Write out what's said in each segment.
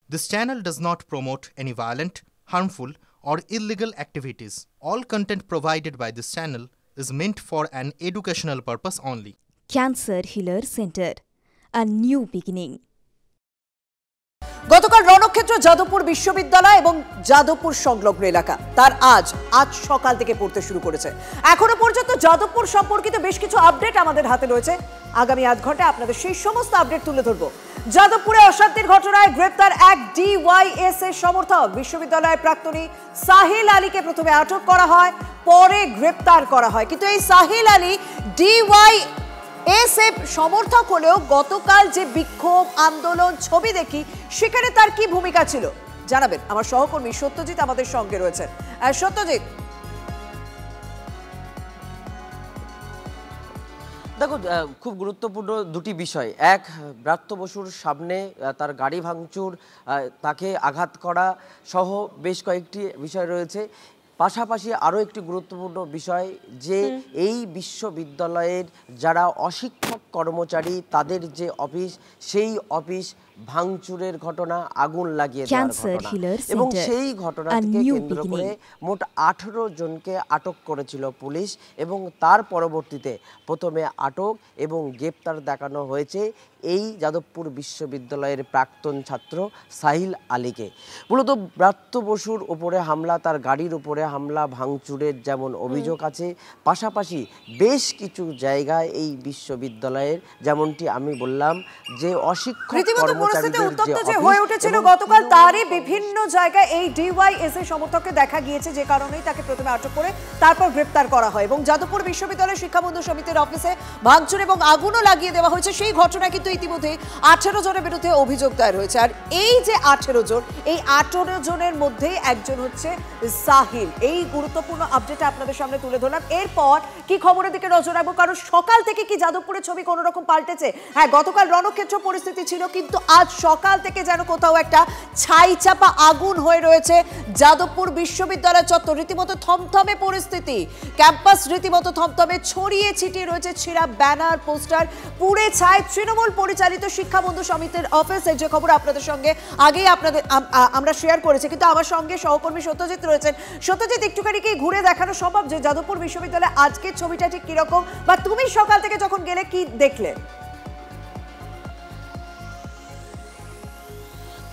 This channel does not promote any violent, harmful, or illegal activities. All content provided by this channel is meant for an educational purpose only. Cancer Healer Center, a new beginning. গতকাল রণক্ষেত্র যাদবপুর বিশ্ববিদ্যালয় এবং যাদবপুর সংলগ্ন এলাকা তার আজ সকাল থেকে পড়তে শুরু করেছে। এখনো পর্যন্ত যাদবপুর সম্পর্কিত বেশ কিছু আপডেট আমাদের হাতে রয়েছে। আগামী আধ ঘন্টায় আপনাদের সেই সমস্ত আপডেট তুলে ধরবো। যাদবপুরে অশান্তির ঘটনায় গ্রেপ্তার এক ডিওয়াইএস এর সমর্থক বিশ্ববিদ্যালয়ের প্রাক্তনী সাহিল আলীকে প্রথমে আটক করা হয়, পরে গ্রেপ্তার করা হয়। কিন্তু এই সাহিল আলী ডিওয়াইএসএফ সমর্থক হলেও গতকাল যে বিক্ষোভ আন্দোলন ছবি দেখি সেখানে তার কি ভূমিকা ছিল জানাবেন আমার সহকর্মী সত্যজিৎ আমাদের সঙ্গে রয়েছেন। সত্যজিৎ, দেখো, খুব গুরুত্বপূর্ণ দুটি বিষয়। এক, ব্রাত্য বসুর সামনে তার গাড়ি ভাঙচুর, তাকে আঘাত করা সহ বেশ কয়েকটি বিষয় রয়েছে। পাশাপাশি আরও একটি গুরুত্বপূর্ণ বিষয় যে এই বিশ্ববিদ্যালয়ের যারা অশিক্ষক কর্মচারী তাদের যে অফিস, সেই অফিস ভাঙচুরের ঘটনা, আগুন লাগিয়ে দেওয়ার ঘটনা, এবং সেই ঘটনাকে কেন্দ্র করে মোট 18 জনকে আটক করেছিল পুলিশ, এবং তার পরবর্তীতে প্রথমে আটক এবং গ্রেপ্তার দেখানো হয়েছে এই যাদবপুর বিশ্ববিদ্যালয়ের প্রাক্তন ছাত্র সাহিল আলীকে। মূলত ব্রাত্য বসুর উপরে হামলা, তার গাড়ির উপরে হামলা ভাঙচুরের যেমন অভিযোগ আছে, পাশাপাশি বেশ কিছু জায়গায় এই বিশ্ববিদ্যালয়ের যেমনটি আমি বললাম যে অশিক্ষক উত্তপ্ত যে হয়ে উঠেছিল গতকাল, তারই বিভিন্ন জায়গায় এই ডিওয়াইএস এর সমর্থককে দেখা গিয়েছে, যে কারণেই তাকে প্রথমে আটক করে তারপর গ্রেপ্তার করা হয় এবং যাদবপুর বিশ্ববিদ্যালয়ের শিক্ষাবন্ধু সমিতির অফিসে ভাঙচুর এবং আগুনও লাগিয়ে দেওয়া হয়েছে। সেই ঘটনা কিন্তু ইতিমধ্যে 18 জনের বিরুদ্ধে অভিযোগ দায়ের হয়েছে। আর এই যে 18 জন, এই 18 জনের মধ্যে একজন হচ্ছে সাহিল। এই গুরুত্বপূর্ণ আপডেট আপনাদের সামনে তুলে ধরলাম। এরপর কি খবরের দিকে নজর রাখবো, কারণ সকাল থেকে কি যাদবপুরের ছবি কোনো রকম পাল্টেছে? হ্যাঁ, গতকাল রণক্ষেত্র পরিস্থিতি ছিল, কিন্তু আজ সকাল থেকে যেন কোথাও একটা ছাই চাপা আগুন হয়ে রয়েছে যাদবপুর বিশ্ববিদ্যালয় চত্বর। রীতিমতো থমথমে পরিস্থিতি, ক্যাম্পাস রীতিমতো থমথমে, ছড়িয়ে ছিটিয়ে রয়েছে ছিঁড়া ব্যানার, পোস্টার, পুড়ে ছাই তৃণমূল পরিচালিত শিক্ষাবন্ধু সমিতির অফিসে। যে খবর আপনাদের সঙ্গে আগেই আমরা শেয়ার করেছি, কিন্তু আমার সঙ্গে সহকর্মী সত্যজিৎ রয়েছেন। সত্যজিৎ, একটুখানি কি ঘুরে দেখানো সম্ভব যে যাদবপুর বিশ্ববিদ্যালয়ে আজকের ছবিটা ঠিক কিরকম, বা তুমি সকাল থেকে যখন গেলে কি দেখলে?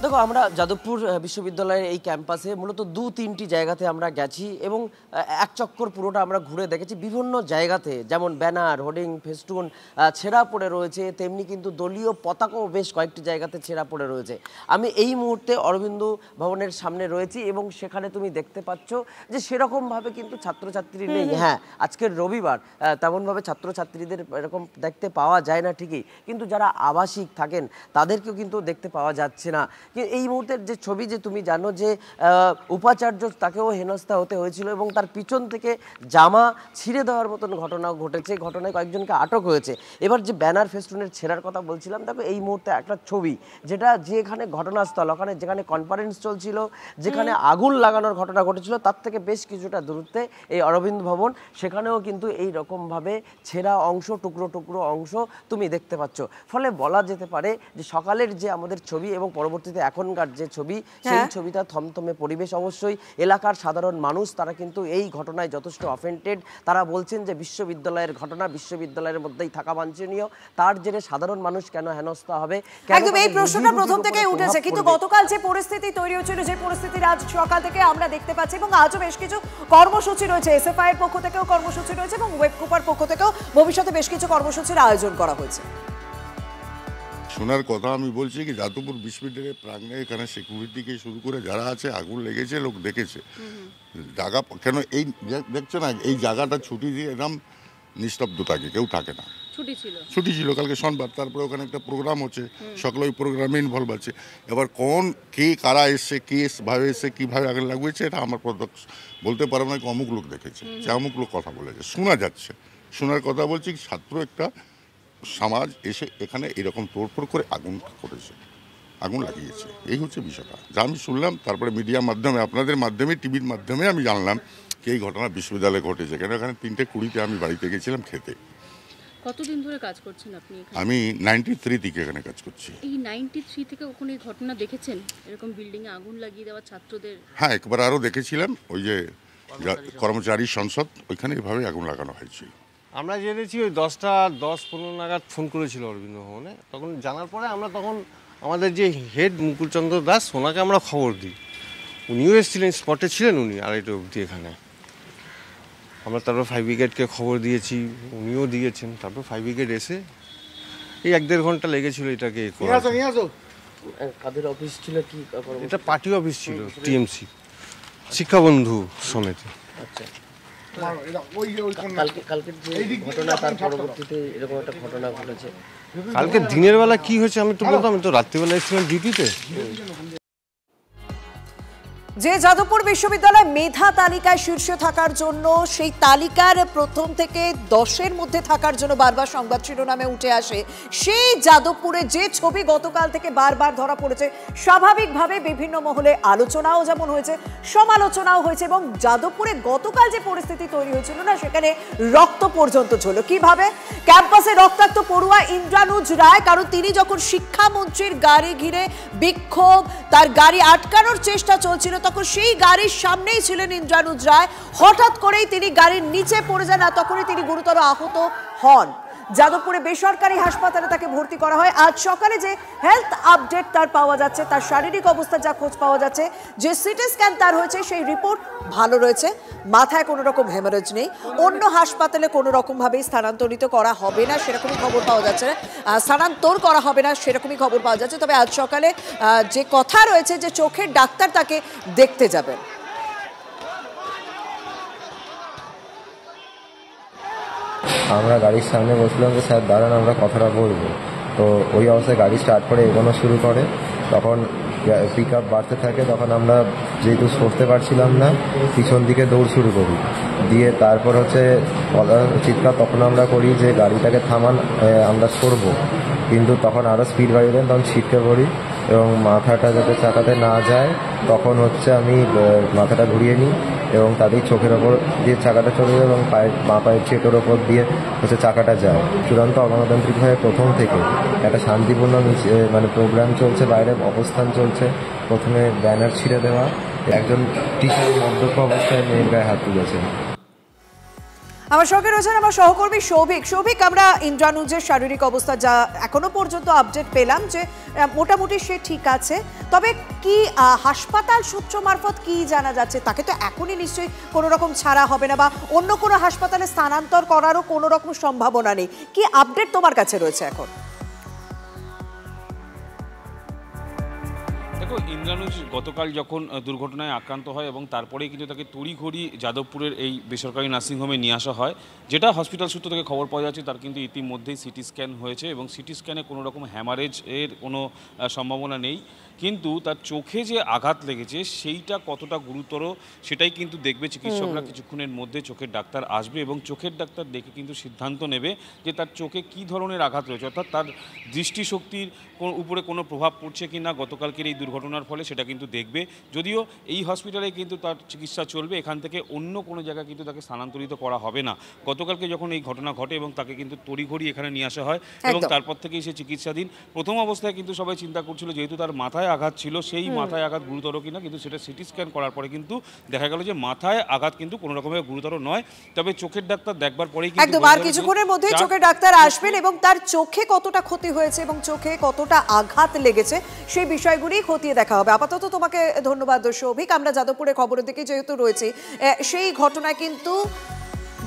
দেখো, আমরা যাদবপুর বিশ্ববিদ্যালয়ের এই ক্যাম্পাসে মূলত 2-3টি জায়গাতে আমরা গেছি এবং এক চক্কর পুরোটা আমরা ঘুরে দেখেছি। বিভিন্ন জায়গাতে যেমন ব্যানার, হোর্ডিং, ফেস্টুন ছেঁড়া পড়ে রয়েছে, তেমনি কিন্তু দলীয় পতাকাও বেশ কয়েকটি জায়গাতে ছেঁড়া পড়ে রয়েছে। আমি এই মুহূর্তে অরবিন্দ ভবনের সামনে রয়েছি এবং সেখানে তুমি দেখতে পাচ্ছ যে সেরকমভাবে কিন্তু ছাত্রছাত্রী নেই। হ্যাঁ, আজকের রবিবার, তেমনভাবে ছাত্রছাত্রীদের এরকম দেখতে পাওয়া যায় না ঠিকই, কিন্তু যারা আবাসিক থাকেন তাদেরকেও কিন্তু দেখতে পাওয়া যাচ্ছে না। এই মুহূর্তের যে ছবি, যে তুমি জানো যে উপাচার্য তাকেও হেনস্থা হতে হয়েছিল এবং তার পিছন থেকে জামা ছিঁড়ে দেওয়ার মতন ঘটনাও ঘটেছে। ঘটনায় কয়েকজনকে আটক হয়েছে। এবার যে ব্যানার ফেস্টুনের ছেঁড়ার কথা বলছিলাম, দেখো এই মুহূর্তে একটা ছবি, যেটা যেখানে ঘটনাস্থল, ওখানে যেখানে কনফারেন্স চলছিল, যেখানে আগুন লাগানোর ঘটনা ঘটেছিল, তার থেকে বেশ কিছুটা দূরত্বে এই অরবিন্দ ভবন, সেখানেও কিন্তু এই রকমভাবে ছেঁড়া অংশ, টুকরো টুকরো অংশ তুমি দেখতে পাচ্ছ। ফলে বলা যেতে পারে যে সকালের যে আমাদের ছবি এবং পরবর্তীতে এখনকার যে ছবি, সেই ছবিটা থমথমে পরিবেশ। অবশ্যই এলাকার সাধারণ মানুষ তারা কিন্তু এই ঘটনায় যথেষ্ট অফেন্ডেড। তারা বলছেন যে বিশ্ববিদ্যালয়ের ঘটনা, বিশ্ববিদ্যালয়ের মধ্যেই থাকা বাঞ্ছনীয়, তার জেরে সাধারণ মানুষ কেন হেনস্থা হবে? একদম এই প্রশ্নটা প্রথম থেকেই উঠেছে, কিন্তু গতকাল যে পরিস্থিতি তৈরি হয়েছিল, যে পরিস্থিতির আজ সকাল থেকে আমরা দেখতে পাচ্ছি, এবং আজও বেশ কিছু কর্মসূচি রয়েছে, এসএফআই এর পক্ষ থেকেও কর্মসূচি রয়েছে এবং ওয়েবকুপার পক্ষ থেকেও ভবিষ্যতে বেশ কিছু কর্মসূচির আয়োজন করা হয়েছে। শোনার কথা আমি বলছি কি, যাদবপুর বিশ্ববিদ্যালয়ের প্রাঙ্গণে এখানে সিকিউরিটিকে শুরু করে যারা আছে, আগুন লেগেছে, লোক দেখেছে জায়গা কেন এই দেখছো না, এই জায়গাটা ছুটি দিয়ে একদম নিস্তব্ধ থাকে, কেউ থাকে না। ছুটি ছিল কালকে সোমবার, তারপরে ওখানে একটা প্রোগ্রাম হচ্ছে, সকলে ওই প্রোগ্রামে ইনভলভ আছে। এবার কে কারা এসছে, কে ভাবে এসছে, কীভাবে আগুন লাগিয়েছে, এটা আমার বলতে পারবো না। অমুক লোক দেখেছে, অমুক লোক কথা বলেছে, শোনা যাচ্ছে। শোনার কথা বলছি, ছাত্র একটা সমাজ এসে এখানে এরকম তোড়ফোড় করে আগুন করেছে, আগুন লাগিয়েছে, এই হচ্ছে বিষয়টা যা আমি শুনলাম। তারপরে মিডিয়ার মাধ্যমে, আপনাদের মাধ্যমে, টিভির মাধ্যমে আমি জানলাম কি এই ঘটনা বিশ্ববিদ্যালয়ে ঘটেছে। কেন এখানে 3:20 আমি বাড়িতে গেছিলাম খেতে, কতদিন ধরে কাজ করছেন আপনি এখানে? আমি 93 থেকে এখানে কাজ করছি। এই 93 থেকে কখনো এই ঘটনা দেখেছেন, এরকম বিল্ডিং এ আগুন লাগিয়ে দেওয়া ছাত্রদের? হ্যাঁ, একবার আরও দেখেছিলাম, ওই যে কর্মচারী সংসদ, ওইখানে এভাবে আগুন লাগানো হয়েছিল। আমরা জেনেছি ওই 10টা 10-15 নাগাদ ফোন করেছিল অরবিন্দ ভবনে। তখন জানার পরে আমরা তখন আমাদের যে হেড মুকুলচন্দ্র দাস, ওনাকে আমরা খবর দিই। উনিও এসেছিলেন, স্পটে ছিলেন উনি 2:30 অবধি এখানে। আমরা তারপর ফায়ার ব্রিগেডকে খবর দিয়েছি, উনিও দিয়েছেন। তারপর ফায়ার ব্রিগেড এসে এই 1-1.5 ঘন্টা লেগেছিল এটাকে করা। কাদের অফিস ছিল কি? এটা পার্টি অফিস ছিল, টিএমসি শিক্ষাবন্ধু সমিতি। আচ্ছা, কালকের যে ঘটনা, তার পরবর্তীতে এরকম একটা ঘটনা ঘটেছে। কালকে দিনের বেলা কি হয়েছে আমি তো বলতাম, আমি তো রাত্রিবেলা এসেছিলাম ডিউটিতে। যে যাদবপুর বিশ্ববিদ্যালয় মেধা তালিকায় শীর্ষে থাকার জন্য, সেই তালিকার প্রথম থেকে 10-এর মধ্যে থাকার জন্য বারবার সংবাদ শিরোনামে উঠে আসে, সেই যাদবপুরে যে ছবি গতকাল থেকে বারবার ধরা পড়েছে, স্বাভাবিকভাবে বিভিন্ন মহলে আলোচনাও যেমন হয়েছে, সমালোচনাও হয়েছে। এবং যাদবপুরে গতকাল যে পরিস্থিতি তৈরি হয়েছিল না, সেখানে রক্ত পর্যন্ত ঝরল। কিভাবে? ক্যাম্পাসে রক্তাক্ত পড়ুয়া ইন্দ্রানুজ রায়, কারণ তিনি যখন শিক্ষামন্ত্রীর গাড়ি ঘিরে বিক্ষোভ, তার গাড়ি আটকানোর চেষ্টা চলছিল, তখন সেই গাড়ির সামনেই ছিলেন ইন্দ্রানুজ রায়। হঠাৎ করেই তিনি গাড়ির নিচে পড়ে যান, আর তখনই তিনি গুরুতর আহত হন। যাদবপুরে বেসরকারি হাসপাতালে তাকে ভর্তি করা হয়। আজ সকালে যে হেলথ আপডেট তার পাওয়া যাচ্ছে, তার শারীরিক অবস্থা যা খোঁজ পাওয়া যাচ্ছে, যে সিটি স্ক্যান তার হয়েছে, সেই রিপোর্ট ভালো রয়েছে। মাথায় কোনো রকম হ্যামারেজ নেই। অন্য হাসপাতালে কোনো রকমভাবেই স্থানান্তরিত করা হবে না, সেরকমই খবর পাওয়া যাচ্ছে। স্থানান্তর করা হবে না, সেরকমই খবর পাওয়া যাচ্ছে। তবে আজ সকালে যে কথা রয়েছে যে চোখের ডাক্তার তাকে দেখতে যাবেন। আমরা গাড়ির সামনে বসলাম যে স্যার দাঁড়ান, আমরা কথাটা বলবো। তো ওই অবস্থায় গাড়ি স্টার্ট করে এগোনো শুরু করে। তখন পিক আপ বাড়তে থাকে। তখন আমরা যেহেতু সরতে পারছিলাম না, পিছন দিকে দৌড় শুরু করি। দিয়ে তারপর চিৎকার তখন আমরা করি যে গাড়িটাকে থামান, আমরা সরবো। কিন্তু তখন আরও স্পিড বাড়িয়ে দেন, তখন ছিটকে পড়ি এবং মাথাটা যাতে চাকাতে না যায়, তখন আমি মাথাটা ঘুরিয়ে নিই এবং তাদের চোখের ওপর দিয়ে চাকাটা চলে যায় এবং বাঁ পায়ের চেটোর ওপর দিয়ে চাকাটা যায়। চূড়ান্ত অগণতান্ত্রিকভাবে প্রথম থেকে একটা শান্তিপূর্ণ প্রোগ্রাম চলছে, বাইরে অবস্থান চলছে। প্রথমে ব্যানার ছিঁড়ে দেওয়া, একজন টিচার মদ্যপ অবস্থায় মেয়ের গায়ে হাত তুলেছে। আমার সঙ্গে রয়েছেন আমার সহকর্মী সৌভিক। সৌভিক, আমরা ইন্দ্রানুজের শারীরিক অবস্থা যা এখনো পর্যন্ত আপডেট পেলাম যে মোটামুটি সে ঠিক আছে, তবে কি হাসপাতাল সূত্র মারফত কি জানা যাচ্ছে? তাকে তো এখনই নিশ্চয়ই কোনো রকম ছাড়া হবে না, বা অন্য কোনো হাসপাতালে স্থানান্তর করারও কোনো রকম সম্ভাবনা নেই। কি আপডেট তোমার কাছে রয়েছে এখন? দেখো, ইন্দ্রানুজ গতকাল যখন দুর্ঘটনায় আক্রান্ত হয় এবং তারপরেই কিন্তু তাকে তড়িঘড়ি যাদবপুরের এই বেসরকারি নার্সিংহোমে নিয়ে আসা হয়, যেটা হসপিটাল সূত্র থেকে খবর পাওয়া যাচ্ছে। তার কিন্তু ইতিমধ্যেই সিটি স্ক্যান হয়েছে এবং সিটি স্ক্যানে কোনো রকম হ্যামারেজ এর কোনো সম্ভাবনা নেই। কিন্তু তার চোখে যে আঘাত লেগেছে সেইটা কতটা গুরুতর সেটাই কিন্তু দেখবে চিকিৎসকরা। কিছুক্ষণের মধ্যে চোখের ডাক্তার আসবে এবং চোখের ডাক্তার দেখে কিন্তু সিদ্ধান্ত নেবে যে তার চোখে কী ধরনের আঘাত রয়েছে, অর্থাৎ তার দৃষ্টিশক্তির উপরে কোনো প্রভাব পড়ছে কি না গতকালকের এই দুর্ঘটনার ফলে, সেটা কিন্তু দেখবে। যদিও এই হসপিটালে কিন্তু তার চিকিৎসা চলবে, এখান থেকে অন্য কোনো জায়গায় কিন্তু তাকে স্থানান্তরিত করা হবে না। গতকালকে যখন এই ঘটনা ঘটে এবং তাকে কিন্তু তড়িঘড়ি এখানে নিয়ে আসা হয় এবং তারপর থেকেই সে চিকিৎসাধীন। প্রথম অবস্থায় কিন্তু সবাই চিন্তা করছিল যেহেতু তার মাথায় আঘাত ছিল, সেই মাথায় আঘাত গুরুতর কিনা, কিন্তু সেটা সিটি স্ক্যান করার পরে কিন্তু দেখা গেল যে মাথায় আঘাত কিন্তু কোনো রকমের গুরুতর নয়। তবে চোখের ডাক্তার দেখবার পরেই একদম আর কিছুক্ষণের মধ্যেই চোখের ডাক্তার আসবেন এবং তার চোখে কতটা ক্ষতি হয়েছে এবং চোখে কতটা আঘাত লেগেছে সেই বিষয়গুলি খতিয়ে দেখা হবে। আপাতত তোমাকে ধন্যবাদ সৌভিক। আমরা যাদবপুরের খবরের দিকে যেহেতু রয়েছি, সেই ঘটনায় কিন্তু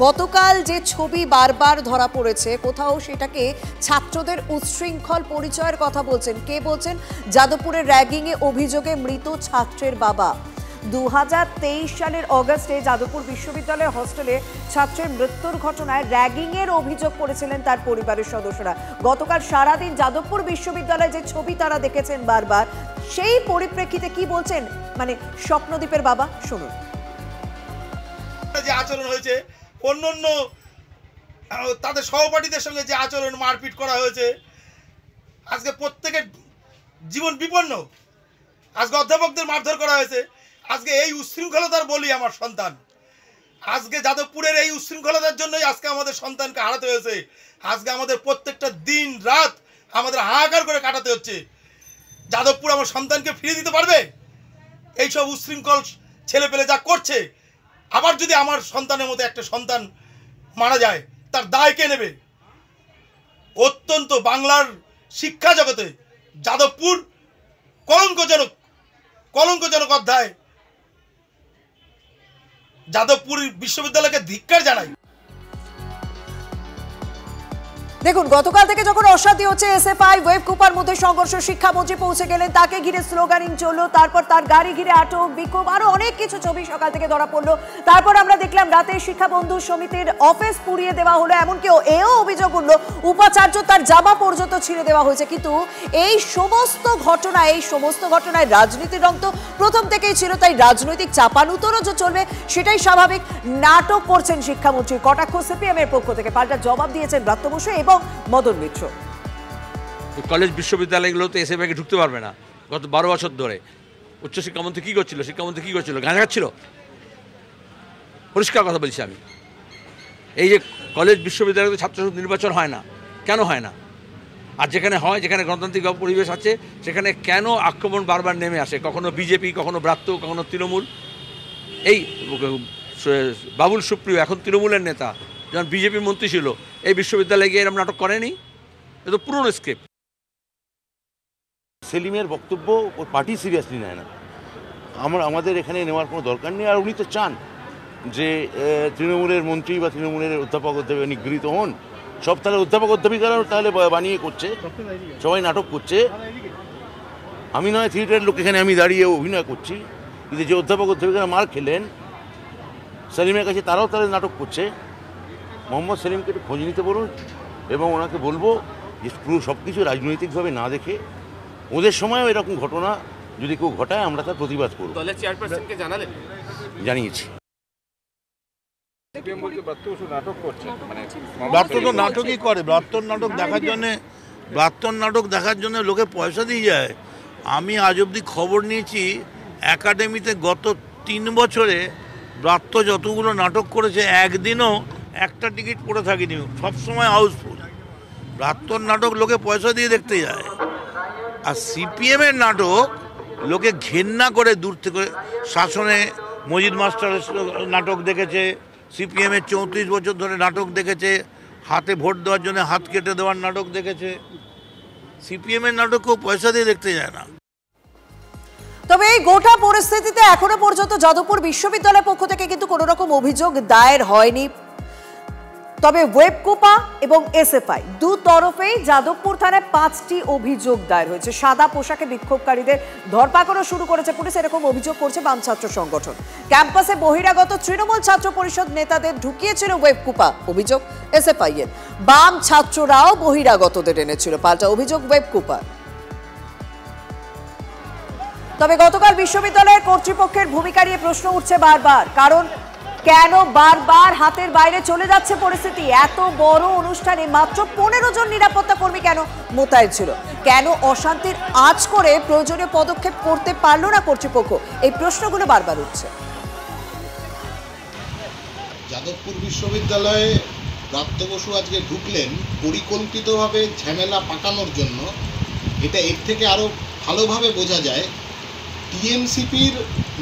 গতকাল যে ছবি বারবার ধরা পড়েছে, কোথাও সেটাকে ছাত্রদের উচ্ছৃঙ্খল পরিচয়ের কথা বলছেন। কে বলছেন? যাদবপুরের র্যাগিংয়ে অভিযোগে মৃত ছাত্রের বাবা। 2023 সালের অগস্টে যাদবপুর বিশ্ববিদ্যালয়ের হস্টেলে ছাত্রের মৃত্যুর ঘটনায় র্যাগিংয়ের অভিযোগ করেছিলেন তার পরিবারের সদস্যরা। গতকাল সারাদিন যাদবপুর বিশ্ববিদ্যালয়ে যে ছবি তারা দেখেছেন বারবার, সেই পরিপ্রেক্ষিতে কি বলছেন স্বপ্নদীপের বাবা, শুনুন। যে আচরণ হয়েছে, অন্যান্য তাদের সহপাঠীদের সঙ্গে যে আচরণ, মারপিট করা হয়েছে, আজকে প্রত্যেকের জীবন বিপন্ন। আজকে অধ্যাপকদের মারধর করা হয়েছে। আজকে এই উচ্ছৃঙ্খলতার বলি আমার সন্তান। আজকে যাদবপুরের এই উশৃঙ্খলতার জন্যই আজকে আমাদের সন্তানকে হারাতে হয়েছে। আজকে আমাদের প্রত্যেকটা দিন রাত আমাদের হাহাকার করে কাটাতে হচ্ছে। যাদবপুর আমার সন্তানকে ফিরিয়ে দিতে পারবে? এইসব উশৃঙ্খল ছেলে পেলে যা করছে, আবার যদি আমার সন্তানের মতো একটা সন্তান মারা যায় তার দায় কে নেবে? অত্যন্ত বাংলার শিক্ষা জগতে যাদবপুর কলঙ্কজনক অধ্যায়। যাদবপুর বিশ্ববিদ্যালয়কে ধিক্কার জানাই। দেখুন, গতকাল থেকে যখন অশান্তি হচ্ছে এসএফআই ওয়েব কুপার মধ্যে সংঘর্ষ, শিক্ষামন্ত্রী পৌঁছে গেলেন, তাকে ঘিরে স্লোগানিং চললো, তারপর তার গাড়ি ঘিরে আটক, বিক্ষোভ, আরো অনেক কিছু ছবি সকাল থেকে ধরা পড়লো। তারপর আমরা দেখলাম রাতে শিক্ষা বন্ধু সমিতির অফিস পুড়িয়ে দেওয়া হলো, এমনকি এও অভিযোগ উঠলো উপাচার্য তার জামা পর্যন্ত ছিঁড়ে দেওয়া হয়েছে। কিন্তু এই সমস্ত ঘটনায় রাজনীতির রং তো প্রথম থেকেই ছিল, তাই রাজনৈতিক চাপানুতরও যে চলবে সেটাই স্বাভাবিক। নাটক করছেন শিক্ষামন্ত্রী, কটাক্ষ সিপিএম এর পক্ষ থেকে, পাল্টা জবাব দিয়েছেন ব্রাত্য বসু এবং মদন মিত্র। কলেজ বিশ্ববিদ্যালয়গুলোতে এসএফআই ঢুকতে পারবে না। গত 12 বছর ধরে উচ্চশিক্ষামন্ত্রী কী করছিল? গাঁজা খাচ্ছিল। পরিষ্কার কথা বলছি আমি। এই যে কলেজ বিশ্ববিদ্যালয়তে ছাত্র নির্বাচন হয় না, কেন হয় না? আর যেখানে হয়, যেখানে গণতান্ত্রিক পরিবেশ আছে, সেখানে কেন আক্রমণ বারবার নেমে আসে? কখনো বিজেপি, কখনো ব্রাত্য, কখনো তৃণমূল। এই বাবুল সুপ্রিয় এখন তৃণমূলের নেতা, যখন বিজেপি মন্ত্রী ছিল, এই বিশ্ববিদ্যালয়ে গিয়ে এরকম নাটক করেনি। এ তো পুরনো স্ক্রিপ্ট। সেলিমের বক্তব্য ওর পার্টি সিরিয়াসলি নেয় না, আমাদের এখানে নেওয়ার কোনো দরকার নেই। আর উনি তো চান যে তৃণমূলের মন্ত্রী বা তৃণমূলের অধ্যাপক অধ্যাপিকা নিগৃহীত হন। সব তাহলে অধ্যাপক অধ্যাপিকারাও তাহলে বানিয়ে করছে, সবাই নাটক করছে। আমি নয় থিয়েটারের লোক, এখানে আমি দাঁড়িয়ে অভিনয় করছি, কিন্তু যে অধ্যাপক অধ্যাপিকারা মার খেলেন সেলিমের কাছে, তারাও তাহলে নাটক করছে। মোহাম্মদ সেলিমকে একটু খোঁজ নিতে বলুন এবং ওনাকে বলবো যে পুরো সব কিছু রাজনৈতিকভাবে না দেখে, ওদের সময়ও এরকম ঘটনা যদি কেউ ঘটায় আমরা তার প্রতিবাদ করব। দলের চেয়ারপারসনকে জানালেন? জানিয়েছি। ব্রাত্য তো নাটকই করে। ব্রাত্যর নাটক দেখার জন্য লোকে পয়সা দিয়ে যায়। আমি আজ অবধি খবর নিয়েছি একাডেমিতে গত 3 বছরে ব্রাত্য যতগুলো নাটক করেছে একদিনও একটা টিকিট পড়ে থাকেনি, সবসময় হাউসফুল। ব্রাত্যর নাটক লোকে পয়সা দিয়ে দেখতে যায়। আর সিপিএমের নাটক লোকে ঘেন্না করে দূর থেকে, শাসনে মজিদ মাস্টারের নাটক দেখেছে, সিপিএমের 34 বছর ধরে নাটক দেখেছে, হাতে ভোট দেওয়ার জন্য হাত কেটে দেওয়ার নাটক দেখেছে। সিপিএমের নাটক কেউ পয়সা দিয়ে দেখতে যায় না। তবে এই গোটা পরিস্থিতিতে এখনো পর্যন্ত যাদবপুর বিশ্ববিদ্যালয়ের পক্ষ থেকে কিন্তু কোনো রকম অভিযোগ দায়ের হয়নি। তবে ওয়েবকুপা এবং এসএফআই দু তরফেই যাদবপুর থানায় 5টি অভিযোগ দায়ের হয়েছে। সাদা পোশাকে বিক্ষোভকারীদের ধরপাকড়ও শুরু করেছে পুলিশ, এরকম অভিযোগ করছে বাম ছাত্র সংগঠন। ক্যাম্পাসে বহিরাগত তৃণমূল ছাত্র পরিষদ নেতাদের ঢুকিয়েছিল ওয়েবকুপা, অভিযোগ এসএফআই এর। বাম ছাত্ররাও বহিরাগতদের এনেছিল, পাল্টা অভিযোগ ওয়েবকুপার। তবে গতকাল বিশ্ববিদ্যালয়ের কর্তৃপক্ষের ভূমিকা নিয়ে প্রশ্ন উঠছে বারবার, কারণ কেন বারবার হাতের বাইরে চলে যাচ্ছে পরিস্থিতি? এত বড় অনুষ্ঠানে মাত্র 15 জন নিরাপত্তা কর্মী কেন মোতায়েন ছিল? কেন অশান্তির আঁচ করে প্রয়োজনীয় পদক্ষেপ করতে পারলো না কর্তৃপক্ষ? এই প্রশ্নগুলো বারবার উঠছে। যাদবপুর বিশ্ববিদ্যালয়ে ব্রাত্য বসু আজকে ঢুকলেন পরিকল্পিতভাবে ঝামেলা পাকানোর জন্য। এটা এর থেকে আরও ভালোভাবে বোঝা যায় টিএমসিপির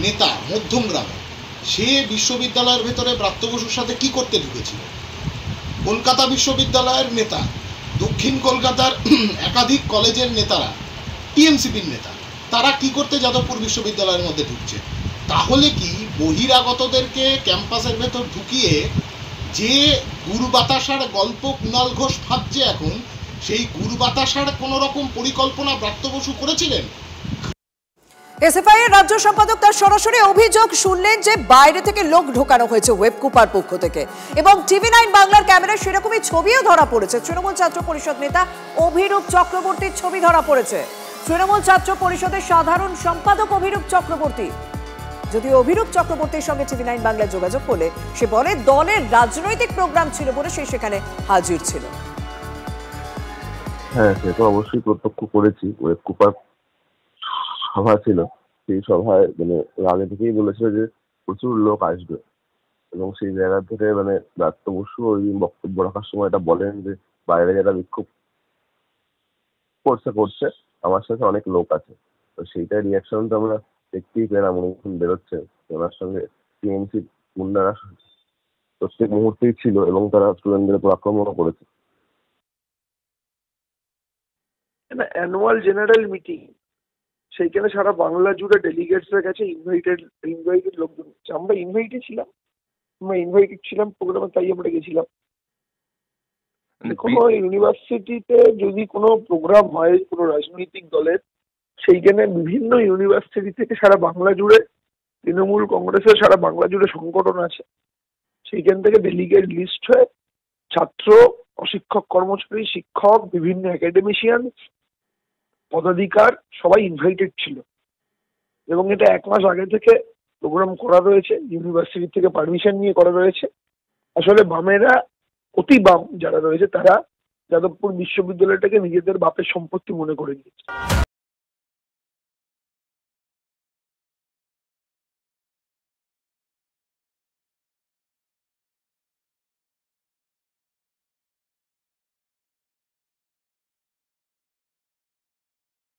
নেতা মধ্যমগ্রামে, সে বিশ্ববিদ্যালয়ের ভেতরে ব্রাত্য বসুর সাথে কি করতে ঢুকেছিল। কলকাতা বিশ্ববিদ্যালয়ের নেতা, দক্ষিণ কলকাতার একাধিক কলেজের নেতারা টিএমসিপির নেতা, তারা কি করতে যাদবপুর বিশ্ববিদ্যালয়ের মধ্যে ঢুকছে? তাহলে কি বহিরাগতদেরকে ক্যাম্পাসের ভেতর ঢুকিয়ে যে গুরু বাতাসার গল্প কুণাল ঘোষ ভাবছে এখন, সেই গুরু বাতাসার কোনো রকম পরিকল্পনা ব্রাত্য বসু করেছিলেন? এসএফআই এর রাজ্য সম্পাদক তার সরাসরি অভিযোগ শুনলেন যে বাইরে থেকে লোক ঢোকানো হয়েছে ওয়েবকুপার পক্ষ থেকে, এবং টিভি9 বাংলার ক্যামেরায় সেরকমই ছবিও ধরা পড়েছে। তৃণমূল ছাত্র পরিষদ নেতা অভিরূপ চক্রবর্তীর ছবি ধরা পড়েছে। তৃণমূল ছাত্র পরিষদের সাধারণ সম্পাদক অভিরূপ চক্রবর্তী, যদি অভিরূপ চক্রবর্তীর সঙ্গে টিভি9 বাংলায় যোগাযোগ করলে সে বলে দলের রাজনৈতিক প্রোগ্রাম ছিল বলে সে সেখানে হাজির ছিল। হ্যাঁ, সে তো অবশ্যই প্রত্যক্ষ করেছি। ওয়েবকুপার সভা ছিল, সেই সভায় মানে আগে থেকেই বলেছিল যে প্রচুর লোক আসবে, এবং সেই জায়গা থেকে মানে ব্রাত্য বসু ওই বক্তব্য রাখার সময় এটা বলেন যে বাইরে যারা বিক্ষোভ করছে আমার সাথে অনেক লোক আছে। তো সেইটার রিয়াকশন তো আমরা দেখতেই পেলাম, উনি যখন বেরোচ্ছে ওনার সঙ্গে টিএমসি গুন্ডারা প্রত্যেক মুহূর্তেই ছিল এবং তারা স্টুডেন্টদের উপর আক্রমণও করেছে। অ্যানুয়াল জেনারেল মিটিং, সেইখানে সারা বাংলা জুড়ে ডেলিগেটসের কাছে ইনভাইটেড লোকজন, আমরা ইনভাইটেড ছিলাম প্রোগ্রামে, তাই আমরা গেছিলাম। কোনো ইউনিভার্সিটিতে যদি কোনো প্রোগ্রাম হয় কোনো রাজনৈতিক দলের, সেইখানে বিভিন্ন ইউনিভার্সিটি থেকে সারা বাংলা জুড়ে তৃণমূল কংগ্রেসের সারা বাংলা জুড়ে সংগঠন আছে, সেইখান থেকে ডেলিগেট লিস্ট হয়ে ছাত্র, অশিক্ষক কর্মচারী, শিক্ষক, বিভিন্ন একাডেমিশিয়ান, পদাধিকার সবাই ইনভাইটেড ছিল। এবং এটা 1 মাস আগে থেকে প্রোগ্রাম করা রয়েছে, ইউনিভার্সিটি থেকে পারমিশন নিয়ে করা রয়েছে। আসলে বামেরা, অতি বাম যারা রয়েছে, তারা যাদবপুর বিশ্ববিদ্যালয়টাকে নিজেদের বাপের সম্পত্তি মনে করে নিয়েছে।